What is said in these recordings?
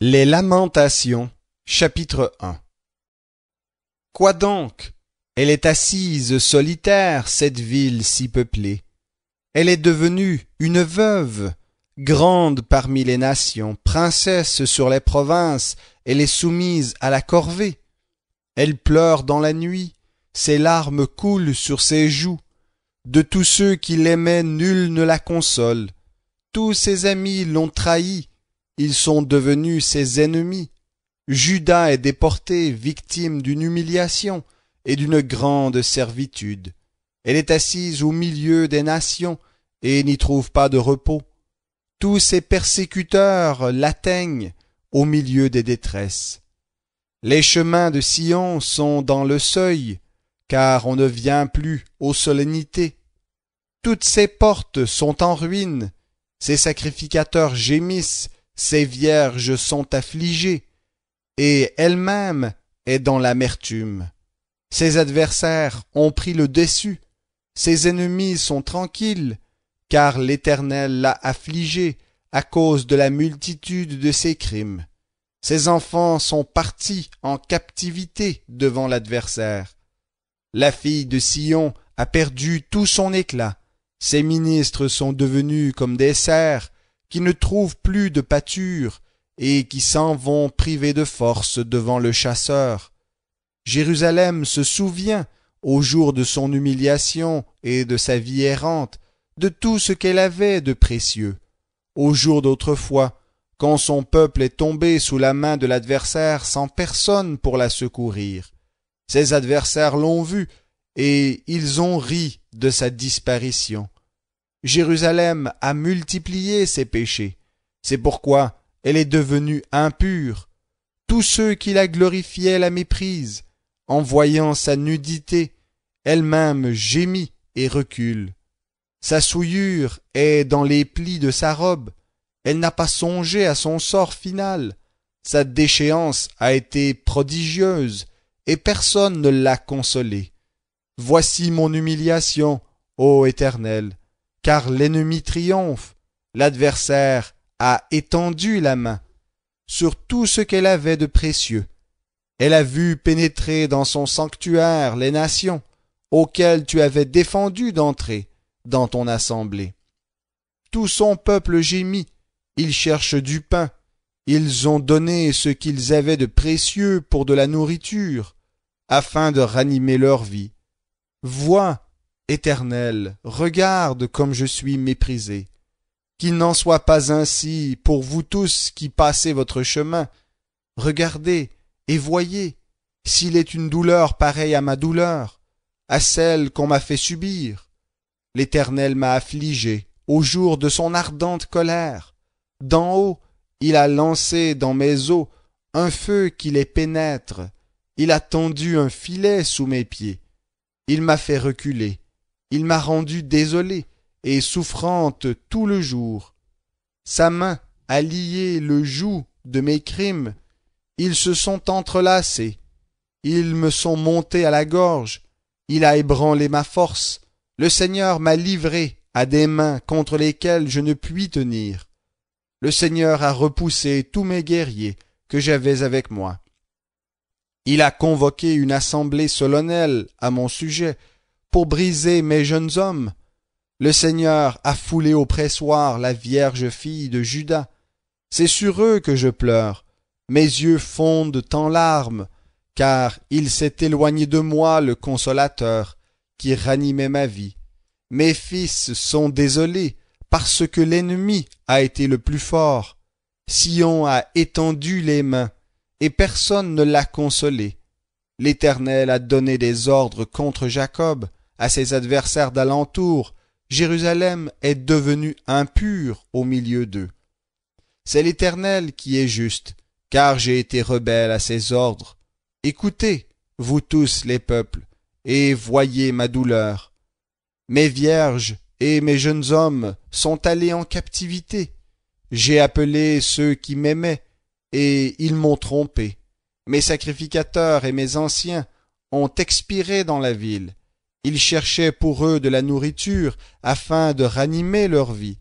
Les Lamentations, chapitre 1. Quoi donc? Elle est assise solitaire, cette ville si peuplée. Elle est devenue une veuve, grande parmi les nations, princesse sur les provinces, elle est soumise à la corvée. Elle pleure dans la nuit, ses larmes coulent sur ses joues. De tous ceux qui l'aimaient, nul ne la console. Tous ses amis l'ont trahie, ils sont devenus ses ennemis. Juda est déporté, victime d'une humiliation et d'une grande servitude. Elle est assise au milieu des nations et n'y trouve pas de repos. Tous ses persécuteurs l'atteignent au milieu des détresses. Les chemins de Sion sont dans le seuil, car on ne vient plus aux solennités. Toutes ses portes sont en ruine, ses sacrificateurs gémissent, ses vierges sont affligées, et elle-même est dans l'amertume. Ses adversaires ont pris le dessus, ses ennemis sont tranquilles, car l'Éternel l'a affligée à cause de la multitude de ses crimes. Ses enfants sont partis en captivité devant l'adversaire. La fille de Sion a perdu tout son éclat, ses ministres sont devenus comme des cerfs, qui ne trouvent plus de pâture et qui s'en vont privés de force devant le chasseur. Jérusalem se souvient, au jour de son humiliation et de sa vie errante, de tout ce qu'elle avait de précieux. Au jour d'autrefois, quand son peuple est tombé sous la main de l'adversaire sans personne pour la secourir. Ses adversaires l'ont vue, et ils ont ri de sa disparition. Jérusalem a multiplié ses péchés. C'est pourquoi elle est devenue impure. Tous ceux qui la glorifiaient la méprisent. En voyant sa nudité, elle-même gémit et recule. Sa souillure est dans les plis de sa robe. Elle n'a pas songé à son sort final. Sa déchéance a été prodigieuse, et personne ne l'a consolée. Voici mon humiliation, ô Éternel, car l'ennemi triomphe, l'adversaire a étendu la main sur tout ce qu'elle avait de précieux. Elle a vu pénétrer dans son sanctuaire les nations, auxquelles tu avais défendu d'entrer dans ton assemblée. Tout son peuple gémit, ils cherchent du pain, ils ont donné ce qu'ils avaient de précieux pour de la nourriture, afin de ranimer leur vie. Vois, Éternel, regarde comme je suis méprisé. Qu'il n'en soit pas ainsi pour vous tous qui passez votre chemin. Regardez et voyez s'il est une douleur pareille à ma douleur, à celle qu'on m'a fait subir. L'Éternel m'a affligé au jour de son ardente colère. D'en haut, il a lancé dans mes os un feu qui les pénètre. Il a tendu un filet sous mes pieds. Il m'a fait reculer. Il m'a rendu désolée et souffrante tout le jour. Sa main a lié le joug de mes crimes. Ils se sont entrelacés. Ils me sont montés à la gorge. Il a ébranlé ma force. Le Seigneur m'a livré à des mains contre lesquelles je ne puis tenir. Le Seigneur a repoussé tous mes guerriers que j'avais avec moi. Il a convoqué une assemblée solennelle à mon sujet pour briser mes jeunes hommes. Le Seigneur a foulé au pressoir la vierge fille de Juda. C'est sur eux que je pleure. Mes yeux fondent en larmes, car il s'est éloigné de moi le consolateur, qui ranimait ma vie. Mes fils sont désolés, parce que l'ennemi a été le plus fort. Sion a étendu les mains, et personne ne l'a consolé. L'Éternel a donné des ordres contre Jacob, à ses adversaires d'alentour. Jérusalem est devenue impure au milieu d'eux. C'est l'Éternel qui est juste, car j'ai été rebelle à ses ordres. Écoutez, vous tous les peuples, et voyez ma douleur. Mes vierges et mes jeunes hommes sont allés en captivité. J'ai appelé ceux qui m'aimaient, et ils m'ont trompé. Mes sacrificateurs et mes anciens ont expiré dans la ville. Ils cherchaient pour eux de la nourriture afin de ranimer leur vie.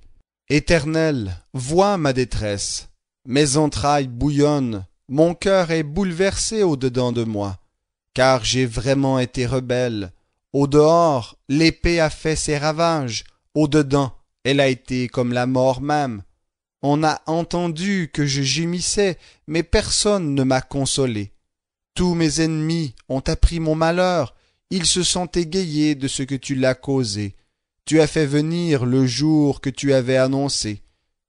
Éternel, vois ma détresse. Mes entrailles bouillonnent, mon cœur est bouleversé au-dedans de moi, car j'ai vraiment été rebelle. Au dehors, l'épée a fait ses ravages, au dedans, elle a été comme la mort même. On a entendu que je gémissais, mais personne ne m'a consolé. Tous mes ennemis ont appris mon malheur, ils se sont égayés de ce que tu l'as causé. Tu as fait venir le jour que tu avais annoncé.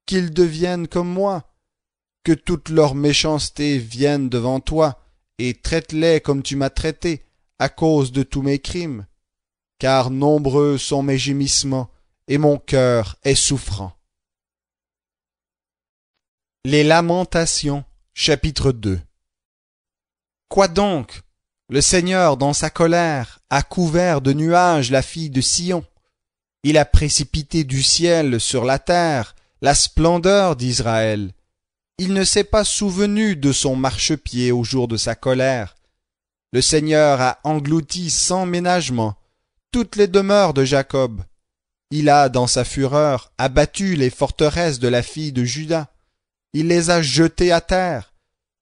Qu'ils deviennent comme moi, que toute leur méchanceté vienne devant toi, et traite-les comme tu m'as traité, à cause de tous mes crimes. Car nombreux sont mes gémissements, et mon cœur est souffrant. Les Lamentations, chapitre 2. Quoi donc? Le Seigneur, dans sa colère, a couvert de nuages la fille de Sion. Il a précipité du ciel sur la terre la splendeur d'Israël. Il ne s'est pas souvenu de son marchepied au jour de sa colère. Le Seigneur a englouti sans ménagement toutes les demeures de Jacob. Il a, dans sa fureur, abattu les forteresses de la fille de Juda. Il les a jetées à terre.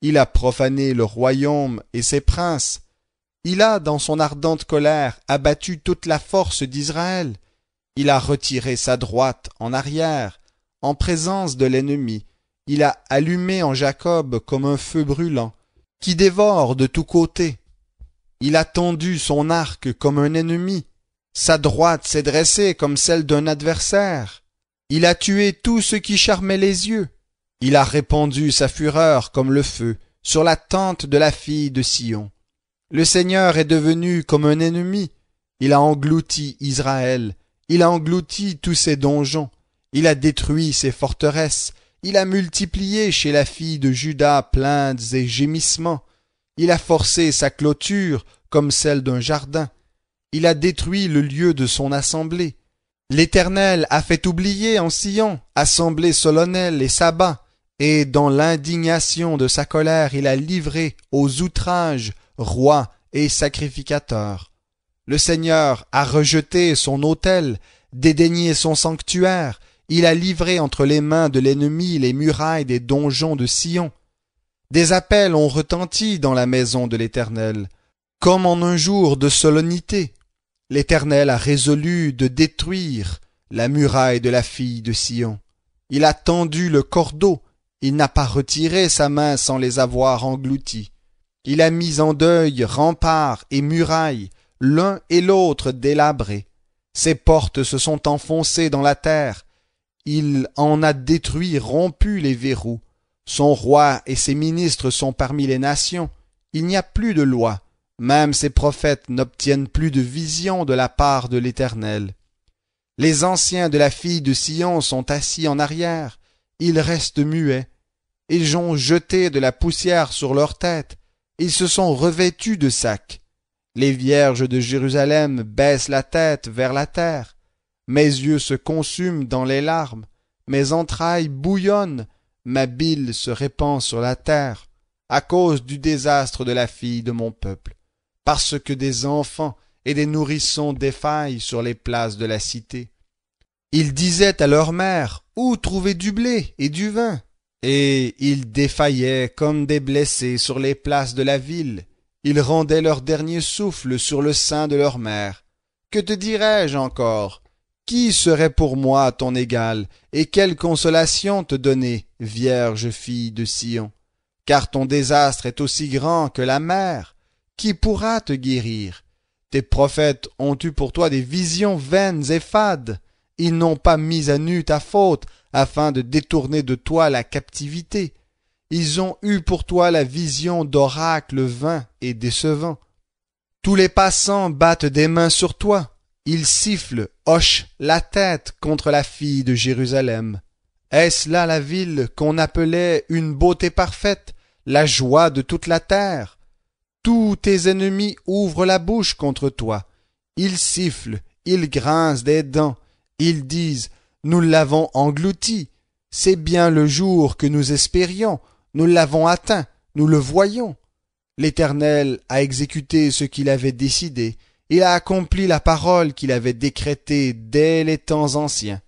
Il a profané le royaume et ses princes. Il a, dans son ardente colère, abattu toute la force d'Israël. Il a retiré sa droite en arrière, en présence de l'ennemi. Il a allumé en Jacob comme un feu brûlant, qui dévore de tous côtés. Il a tendu son arc comme un ennemi. Sa droite s'est dressée comme celle d'un adversaire. Il a tué tout ce qui charmait les yeux. Il a répandu sa fureur comme le feu sur la tente de la fille de Sion. Le Seigneur est devenu comme un ennemi. Il a englouti Israël. Il a englouti tous ses donjons. Il a détruit ses forteresses. Il a multiplié chez la fille de Juda plaintes et gémissements. Il a forcé sa clôture comme celle d'un jardin. Il a détruit le lieu de son assemblée. L'Éternel a fait oublier en Sion assemblée solennelle et sabbat, et dans l'indignation de sa colère il a livré aux outrages rois et sacrificateurs. Le Seigneur a rejeté son autel, dédaigné son sanctuaire. Il a livré entre les mains de l'ennemi les murailles des donjons de Sion. Des appels ont retenti dans la maison de l'Éternel, comme en un jour de solennité. L'Éternel a résolu de détruire la muraille de la fille de Sion. Il a tendu le cordeau, il n'a pas retiré sa main sans les avoir engloutis. Il a mis en deuil remparts et murailles, l'un et l'autre délabrés. Ses portes se sont enfoncées dans la terre. Il en a détruit, rompu les verrous. Son roi et ses ministres sont parmi les nations. Il n'y a plus de loi. Même ses prophètes n'obtiennent plus de vision de la part de l'Éternel. Les anciens de la fille de Sion sont assis en arrière. Ils restent muets. Ils ont jeté de la poussière sur leur tête. Ils se sont revêtus de sacs. Les vierges de Jérusalem baissent la tête vers la terre. Mes yeux se consument dans les larmes, mes entrailles bouillonnent, ma bile se répand sur la terre, à cause du désastre de la fille de mon peuple, parce que des enfants et des nourrissons défaillent sur les places de la cité. Ils disaient à leur mère, où trouver du blé et du vin? Et ils défaillaient comme des blessés sur les places de la ville. Ils rendaient leur dernier souffle sur le sein de leur mère. Que te dirais-je encore? Qui serait pour moi ton égal, et quelle consolation te donner, vierge fille de Sion? Car ton désastre est aussi grand que la mer. Qui pourra te guérir? Tes prophètes ont eu pour toi des visions vaines et fades. Ils n'ont pas mis à nu ta faute, afin de détourner de toi la captivité. Ils ont eu pour toi la vision d'oracles vains et décevants. Tous les passants battent des mains sur toi. Ils sifflent, hochent la tête contre la fille de Jérusalem. Est-ce là la ville qu'on appelait une beauté parfaite, la joie de toute la terre? Tous tes ennemis ouvrent la bouche contre toi. Ils sifflent, ils grincent des dents. Ils disent, nous l'avons englouti. C'est bien le jour que nous espérions. Nous l'avons atteint, nous le voyons. L'Éternel a exécuté ce qu'il avait décidé. Il a accompli la parole qu'il avait décrétée dès les temps anciens.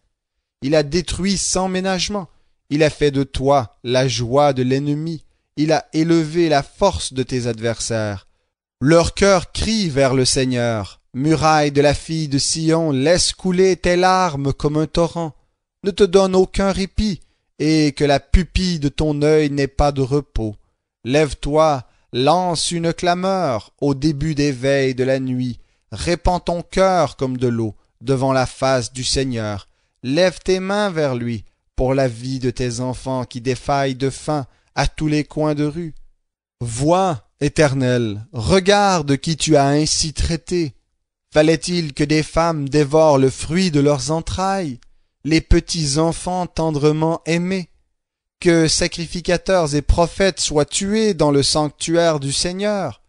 Il a détruit sans ménagement. Il a fait de toi la joie de l'ennemi. Il a élevé la force de tes adversaires. Leur cœur crie vers le Seigneur. Muraille de la fille de Sion, laisse couler tes larmes comme un torrent. Ne te donne aucun répit, et que la pupille de ton œil n'ait pas de repos. Lève-toi, lance une clameur au début des veilles de la nuit. Répands ton cœur comme de l'eau devant la face du Seigneur. Lève tes mains vers lui pour la vie de tes enfants qui défaillent de faim à tous les coins de rue. Vois, Éternel, regarde qui tu as ainsi traité. Fallait-il que des femmes dévorent le fruit de leurs entrailles, les petits enfants tendrement aimés, que sacrificateurs et prophètes soient tués dans le sanctuaire du Seigneur?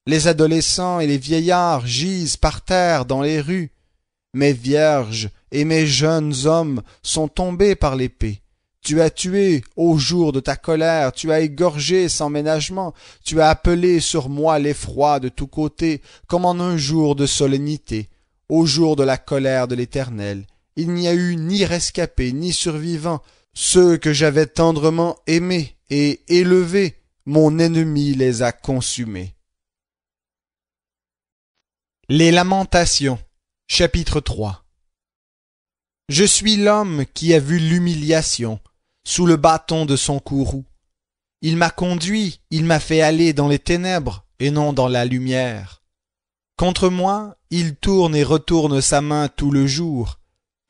Les adolescents et les vieillards gisent par terre dans les rues. Mes vierges et mes jeunes hommes sont tombés par l'épée. Tu as tué au jour de ta colère, tu as égorgé sans ménagement, tu as appelé sur moi l'effroi de tous côtés, comme en un jour de solennité, au jour de la colère de l'Éternel. Il n'y a eu ni rescapés, ni survivants. Ceux que j'avais tendrement aimés et élevés, mon ennemi les a consumés. Les Lamentations, chapitre 3. Je suis l'homme qui a vu l'humiliation sous le bâton de son courroux. Il m'a conduit, il m'a fait aller dans les ténèbres et non dans la lumière. Contre moi, il tourne et retourne sa main tout le jour.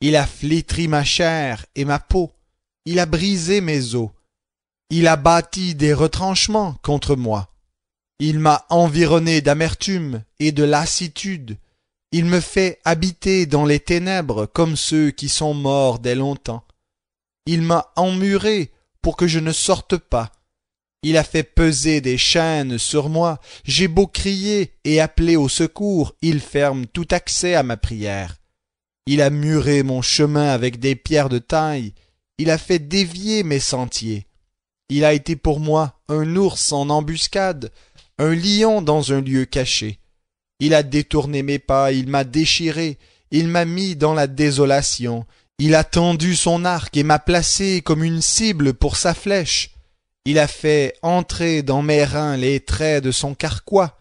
Il a flétri ma chair et ma peau. Il a brisé mes os. Il a bâti des retranchements contre moi. Il m'a environné d'amertume et de lassitude. Il me fait habiter dans les ténèbres comme ceux qui sont morts dès longtemps. Il m'a emmuré pour que je ne sorte pas. Il a fait peser des chaînes sur moi. J'ai beau crier et appeler au secours, il ferme tout accès à ma prière. Il a muré mon chemin avec des pierres de taille. Il a fait dévier mes sentiers. Il a été pour moi un ours en embuscade, un lion dans un lieu caché. Il a détourné mes pas, il m'a déchiré, il m'a mis dans la désolation. Il a tendu son arc et m'a placé comme une cible pour sa flèche. Il a fait entrer dans mes reins les traits de son carquois.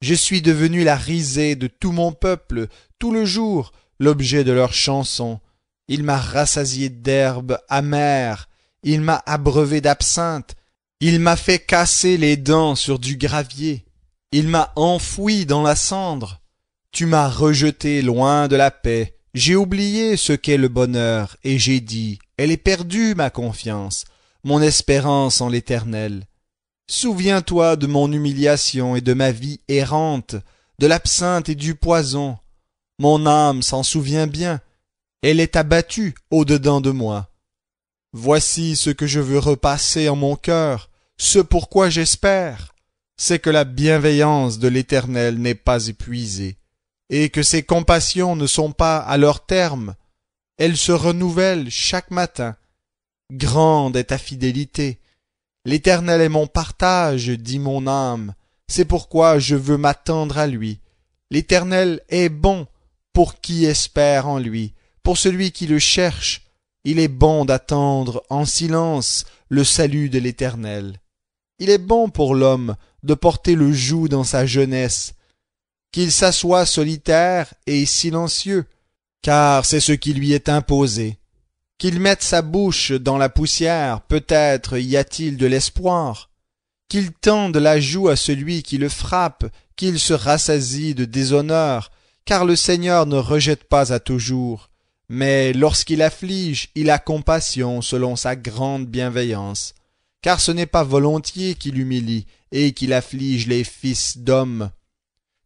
Je suis devenu la risée de tout mon peuple, tout le jour, l'objet de leurs chansons. Il m'a rassasié d'herbes amères, il m'a abreuvé d'absinthe, il m'a fait casser les dents sur du gravier, il m'a enfoui dans la cendre. Tu m'as rejeté loin de la paix. J'ai oublié ce qu'est le bonheur, et j'ai dit, elle est perdue, ma confiance, mon espérance en l'Éternel. Souviens-toi de mon humiliation et de ma vie errante, de l'absinthe et du poison. Mon âme s'en souvient bien, elle est abattue au-dedans de moi. Voici ce que je veux repasser en mon cœur, ce pourquoi j'espère, c'est que la bienveillance de l'Éternel n'est pas épuisée, et que ses compassions ne sont pas à leur terme. Elles se renouvellent chaque matin. Grande est ta fidélité. L'Éternel est mon partage, dit mon âme. C'est pourquoi je veux m'attendre à lui. L'Éternel est bon pour qui espère en lui, pour celui qui le cherche. Il est bon d'attendre en silence le salut de l'Éternel. Il est bon pour l'homme de porter le joug dans sa jeunesse, qu'il s'assoie solitaire et silencieux, car c'est ce qui lui est imposé. Qu'il mette sa bouche dans la poussière, peut-être y a-t-il de l'espoir. Qu'il tende la joue à celui qui le frappe, qu'il se rassasie de déshonneur, car le Seigneur ne rejette pas à toujours. Mais lorsqu'il afflige, il a compassion selon sa grande bienveillance. Car ce n'est pas volontiers qu'il humilie et qu'il afflige les fils d'hommes.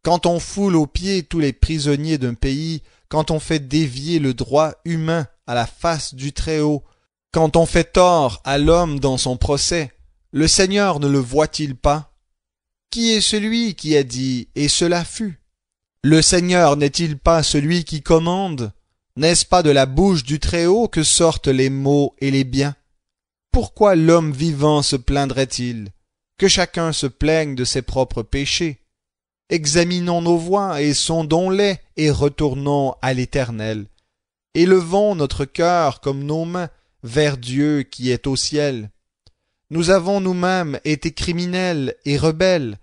Quand on foule aux pieds tous les prisonniers d'un pays, quand on fait dévier le droit humain à la face du Très-Haut, quand on fait tort à l'homme dans son procès, le Seigneur ne le voit-il pas? Qui est celui qui a dit « et cela fut » ? Le Seigneur n'est-il pas celui qui commande? N'est-ce pas de la bouche du Très-Haut que sortent les maux et les biens? Pourquoi l'homme vivant se plaindrait-il? Que chacun se plaigne de ses propres péchés. Examinons nos voies et sondons-les et retournons à l'Éternel. Élevons notre cœur comme nos mains vers Dieu qui est au ciel. Nous avons nous-mêmes été criminels et rebelles,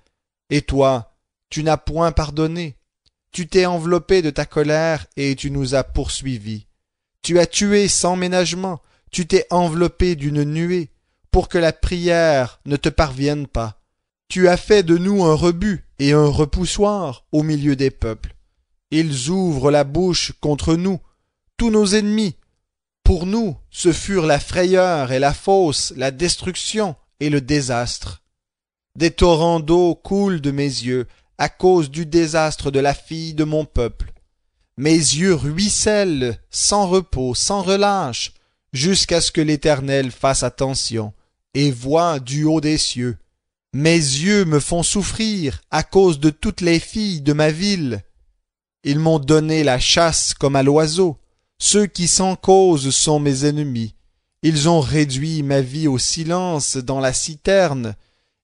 et toi, tu n'as point pardonné. Tu t'es enveloppé de ta colère et tu nous as poursuivis. Tu as tué sans ménagement, tu t'es enveloppé d'une nuée, pour que la prière ne te parvienne pas. Tu as fait de nous un rebut et un repoussoir au milieu des peuples. Ils ouvrent la bouche contre nous, tous nos ennemis. Pour nous, ce furent la frayeur et la fosse, la destruction et le désastre. Des torrents d'eau coulent de mes yeux à cause du désastre de la fille de mon peuple. Mes yeux ruissellent sans repos, sans relâche, jusqu'à ce que l'Éternel fasse attention et voie du haut des cieux. Mes yeux me font souffrir à cause de toutes les filles de ma ville. Ils m'ont donné la chasse comme à l'oiseau. Ceux qui sans cause sont mes ennemis. Ils ont réduit ma vie au silence dans la citerne.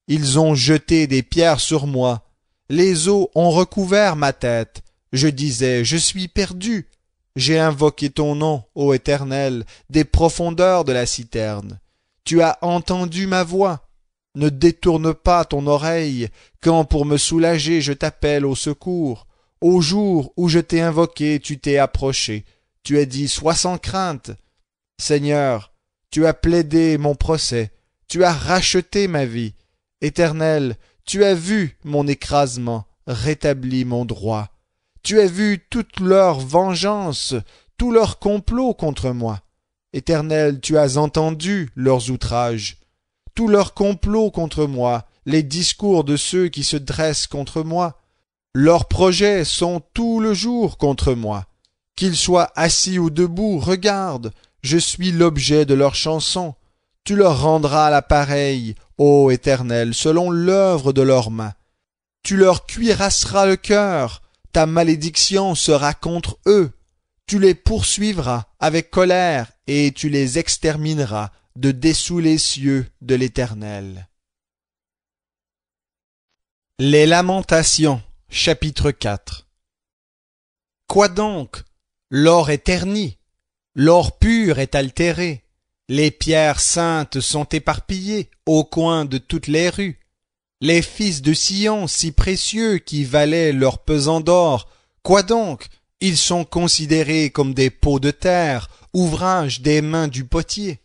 Ils ont jeté des pierres sur moi. Les eaux ont recouvert ma tête. Je disais, je suis perdu. J'ai invoqué ton nom, ô Éternel, des profondeurs de la citerne. Tu as entendu ma voix. Ne détourne pas ton oreille, quand pour me soulager je t'appelle au secours. Au jour où je t'ai invoqué, tu t'es approché. Tu as dit, sois sans crainte. Seigneur, tu as plaidé mon procès. Tu as racheté ma vie. Éternel, tu as vu mon écrasement, rétabli mon droit. Tu as vu toute leur vengeance, tout leur complot contre moi. Éternel, tu as entendu leurs outrages, tout leur complot contre moi, les discours de ceux qui se dressent contre moi. Leurs projets sont tout le jour contre moi. Qu'ils soient assis ou debout, regarde, je suis l'objet de leurs chansons. Tu leur rendras la pareille, ô Éternel, selon l'œuvre de leurs mains. Tu leur cuirasseras le cœur, ta malédiction sera contre eux. Tu les poursuivras avec colère et tu les extermineras de dessous les cieux de l'Éternel. Les Lamentations, chapitre 4. Quoi donc? L'or est terni, l'or pur est altéré, les pierres saintes sont éparpillées au coin de toutes les rues. Les fils de Sion, si précieux, qui valaient leur pesant d'or, quoi donc? Ils sont considérés comme des pots de terre, ouvrage des mains du potier.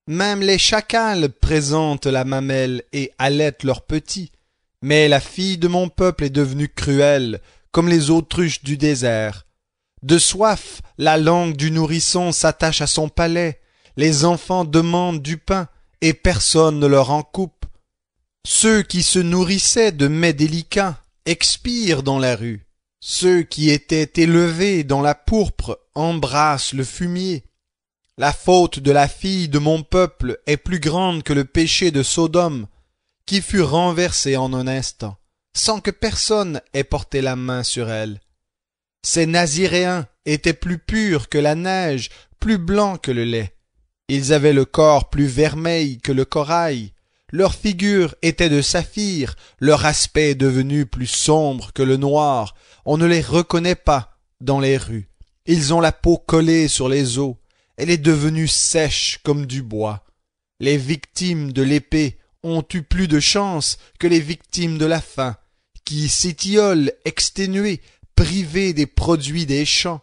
Même les chacals présentent la mamelle et allaitent leurs petits. Mais la fille de mon peuple est devenue cruelle, comme les autruches du désert. De soif, la langue du nourrisson s'attache à son palais. Les enfants demandent du pain, et personne ne leur en coupe. Ceux qui se nourrissaient de mets délicats expirent dans la rue. Ceux qui étaient élevés dans la pourpre embrassent le fumier. La faute de la fille de mon peuple est plus grande que le péché de Sodome, qui fut renversé en un instant, sans que personne ait porté la main sur elle. Ces Naziréens étaient plus purs que la neige, plus blancs que le lait. Ils avaient le corps plus vermeil que le corail. Leur figure était de saphir, leur aspect est devenu plus sombre que le noir. On ne les reconnaît pas dans les rues. Ils ont la peau collée sur les os. Elle est devenue sèche comme du bois. Les victimes de l'épée ont eu plus de chance que les victimes de la faim, qui s'étiolent exténuées, privées des produits des champs.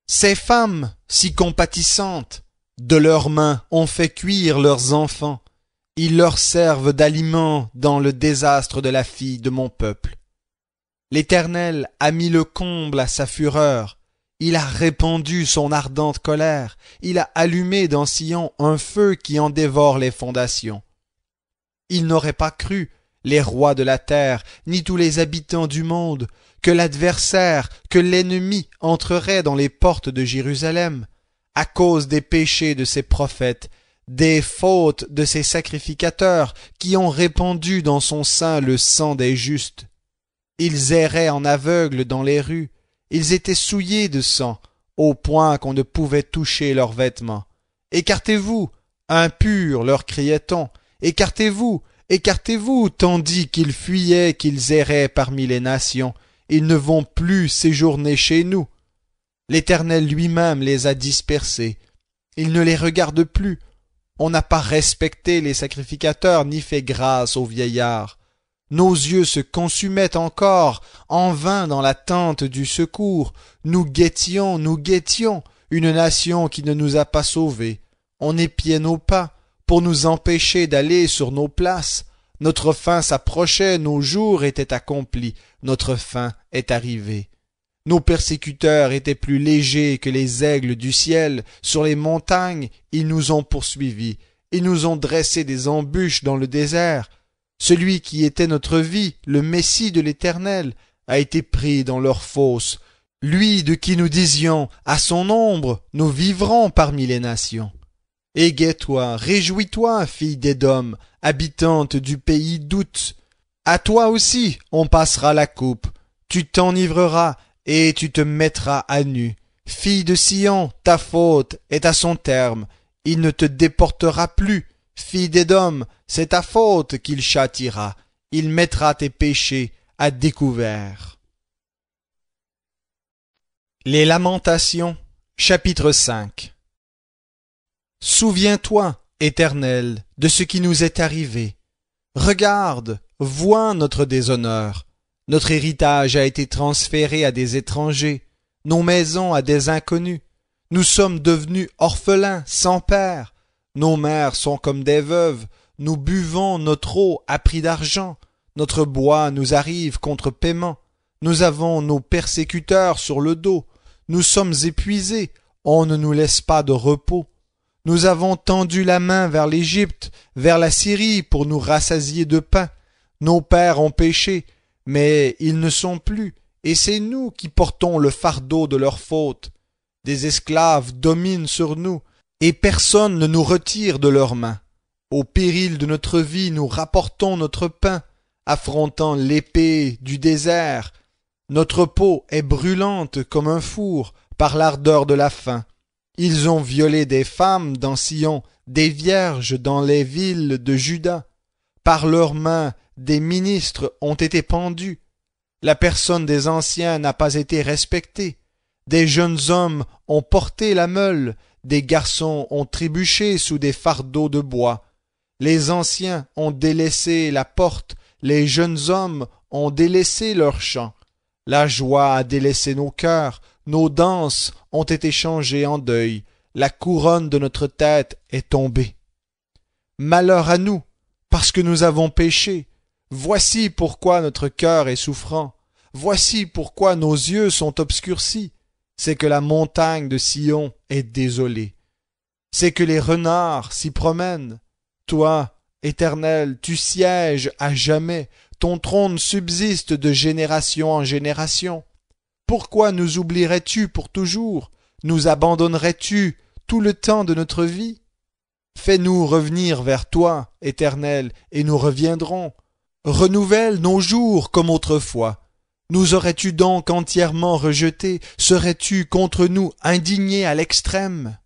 Ces femmes, si compatissantes, de leurs mains ont fait cuire leurs enfants. Ils leur servent d'aliment dans le désastre de la fille de mon peuple. L'Éternel a mis le comble à sa fureur. Il a répandu son ardente colère. Il a allumé dans Sion un feu qui en dévore les fondations. Ils n'auraient pas cru, les rois de la terre, ni tous les habitants du monde, que l'adversaire, que l'ennemi entrerait dans les portes de Jérusalem, à cause des péchés de ses prophètes, des fautes de ses sacrificateurs, qui ont répandu dans son sein le sang des justes. Ils erraient en aveugles dans les rues, ils étaient souillés de sang, au point qu'on ne pouvait toucher leurs vêtements. Écartez-vous, impurs, leur criait-on, écartez-vous, écartez-vous, tandis qu'ils fuyaient, qu'ils erraient parmi les nations. Ils ne vont plus séjourner chez nous. L'Éternel lui-même les a dispersés. Il ne les regarde plus. On n'a pas respecté les sacrificateurs ni fait grâce aux vieillards. Nos yeux se consumaient encore en vain dans l'attente du secours. Nous guettions, une nation qui ne nous a pas sauvés. On épiait nos pas pour nous empêcher d'aller sur nos places. Notre fin s'approchait, nos jours étaient accomplis, notre fin est arrivée. Nos persécuteurs étaient plus légers que les aigles du ciel. Sur les montagnes, ils nous ont poursuivis. Ils nous ont dressé des embûches dans le désert. Celui qui était notre vie, le Messie de l'Éternel, a été pris dans leur fosse. Lui de qui nous disions, à son ombre, nous vivrons parmi les nations. Égaie-toi, réjouis-toi, fille d'Édom, habitante du pays d'Out. À toi aussi on passera la coupe. Tu t'enivreras et tu te mettras à nu. Fille de Sion, ta faute est à son terme. Il ne te déportera plus. Fille d'Édom, c'est ta faute qu'il châtiera. Il mettra tes péchés à découvert. Les Lamentations, chapitre 5. Souviens-toi, Éternel, de ce qui nous est arrivé. Regarde, vois notre déshonneur. Notre héritage a été transféré à des étrangers, nos maisons à des inconnus. Nous sommes devenus orphelins, sans père. Nos mères sont comme des veuves. Nous buvons notre eau à prix d'argent. Notre bois nous arrive contre paiement. Nous avons nos persécuteurs sur le dos. Nous sommes épuisés. On ne nous laisse pas de repos. Nous avons tendu la main vers l'Égypte, vers la Syrie pour nous rassasier de pain. Nos pères ont péché, mais ils ne sont plus, et c'est nous qui portons le fardeau de leurs fautes. Des esclaves dominent sur nous, et personne ne nous retire de leurs mains. Au péril de notre vie, nous rapportons notre pain, affrontant l'épée du désert. Notre peau est brûlante comme un four par l'ardeur de la faim. Ils ont violé des femmes dans Sion, des vierges dans les villes de Juda. Par leurs mains, des ministres ont été pendus. La personne des anciens n'a pas été respectée. Des jeunes hommes ont porté la meule, des garçons ont trébuché sous des fardeaux de bois. Les anciens ont délaissé la porte, les jeunes hommes ont délaissé leur chant. La joie a délaissé nos cœurs, nos danses ont été changées en deuil, la couronne de notre tête est tombée. Malheur à nous, parce que nous avons péché. Voici pourquoi notre cœur est souffrant. Voici pourquoi nos yeux sont obscurcis. C'est que la montagne de Sion est désolée. C'est que les renards s'y promènent. Toi, Éternel, tu sièges à jamais. Ton trône subsiste de génération en génération. Pourquoi nous oublierais-tu pour toujours? Nous abandonnerais-tu tout le temps de notre vie? Fais-nous revenir vers toi, Éternel, et nous reviendrons. Renouvelle nos jours comme autrefois. Nous aurais-tu donc entièrement rejetés? Serais-tu contre nous indigné à l'extrême?